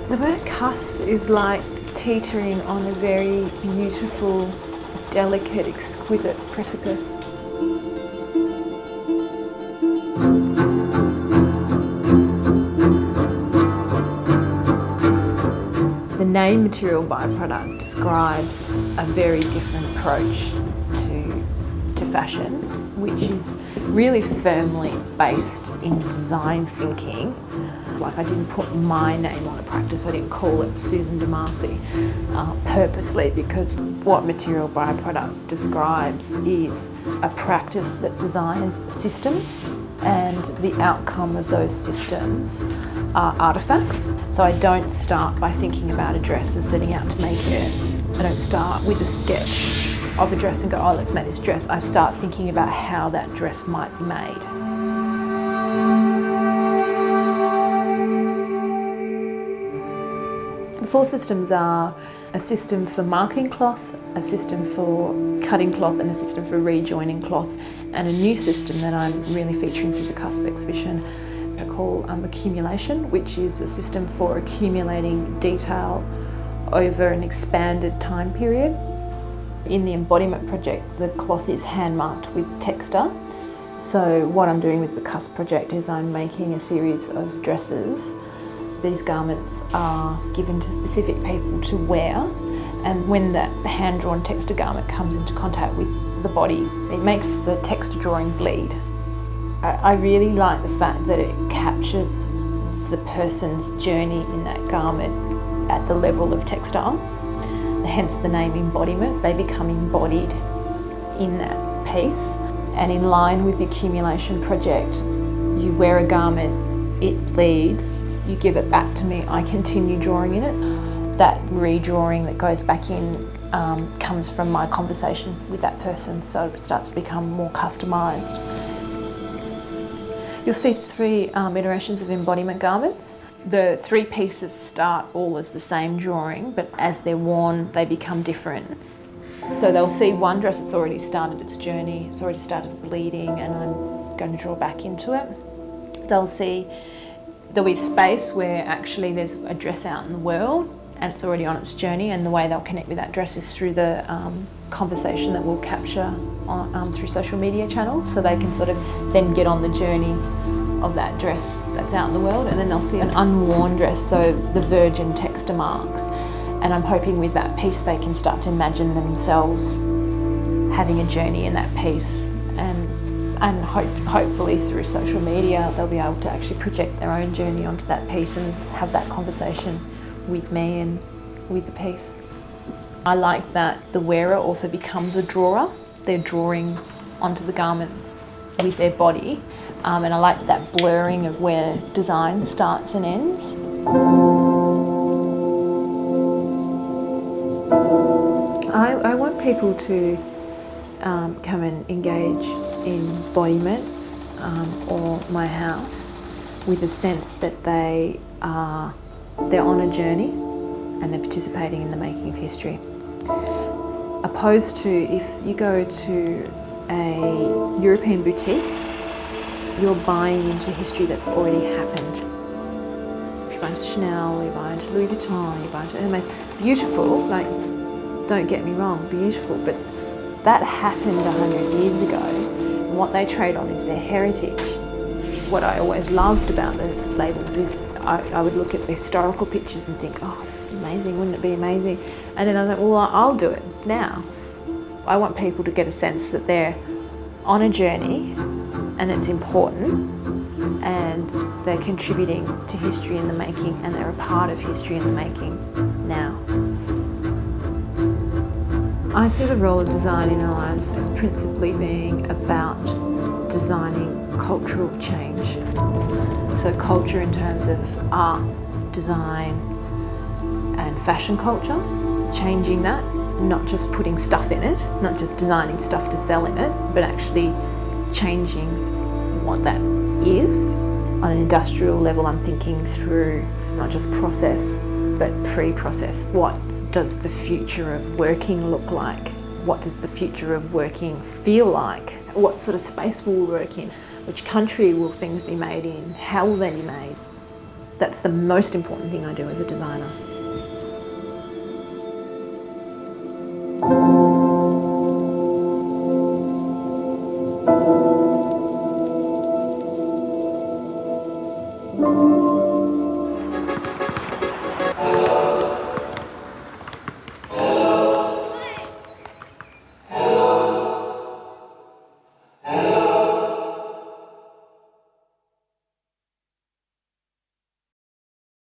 The word cusp is like teetering on a very beautiful, delicate, exquisite precipice. The name Material Byproduct describes a very different approach to fashion, which is really firmly based in design thinking. Like, I didn't put my name on a practice, I didn't call it Susan DeMarcy purposely, because what Material Byproduct describes is a practice that designs systems, and the outcome of those systems are artefacts. So I don't start by thinking about a dress and setting out to make it. I don't start with a sketch of a dress and go, oh, let's make this dress. I start thinking about how that dress might be made. The four systems are a system for marking cloth, a system for cutting cloth, and a system for rejoining cloth, and a new system that I'm really featuring through the CUSP exhibition I call accumulation, which is a system for accumulating detail over an expanded time period. In the embodiment project, the cloth is hand marked with texta. So what I'm doing with the CUSP project is I'm making a series of dresses. These garments are given to specific people to wear, and when that hand-drawn texture garment comes into contact with the body, it makes the texture drawing bleed. I really like the fact that it captures the person's journey in that garment at the level of textile, hence the name embodiment. They become embodied in that piece. And in line with the accumulation project, you wear a garment, it bleeds, you give it back to me, I continue drawing in it. That redrawing that goes back in comes from my conversation with that person, so it starts to become more customised. You'll see three iterations of embodiment garments. The three pieces start all as the same drawing, but as they're worn, they become different. So they'll see one dress that's already started its journey, it's already started bleeding, and I'm going to draw back into it. They'll see there'll be space where actually there's a dress out in the world and it's already on its journey, and the way they'll connect with that dress is through the conversation that we'll capture on, through social media channels, so they can sort of then get on the journey of that dress that's out in the world. And then they'll see an unworn dress, so the virgin texture marks, and I'm hoping with that piece they can start to imagine themselves having a journey in that piece, and hopefully through social media they'll be able to actually project their own journey onto that piece and have that conversation with me and with the piece. I like that the wearer also becomes a drawer. They're drawing onto the garment with their body, and I like that blurring of where design starts and ends. I want people to come and engage in embodiment or my house with a sense that they're on a journey and they're participating in the making of history. Opposed to if you go to a European boutique, you're buying into history that's already happened. If you buy into Chanel, you buy into Louis Vuitton, you buy into Hermes, beautiful, like, don't get me wrong, beautiful, but that happened 100 years ago. And what they trade on is their heritage. What I always loved about those labels is I would look at the historical pictures and think, oh, this is amazing, wouldn't it be amazing? And then I thought, well, I'll do it now. I want people to get a sense that they're on a journey and it's important, and they're contributing to history in the making, and they're a part of history in the making now. I see the role of design in our lives as principally being about designing cultural change. So culture in terms of art, design and fashion culture, changing that, not just putting stuff in it, not just designing stuff to sell in it, but actually changing what that is. On an industrial level, I'm thinking through not just process, but pre-process. What does the future of working look like? What does the future of working feel like? What sort of space will we work in? Which country will things be made in? How will they be made? That's the most important thing I do as a designer.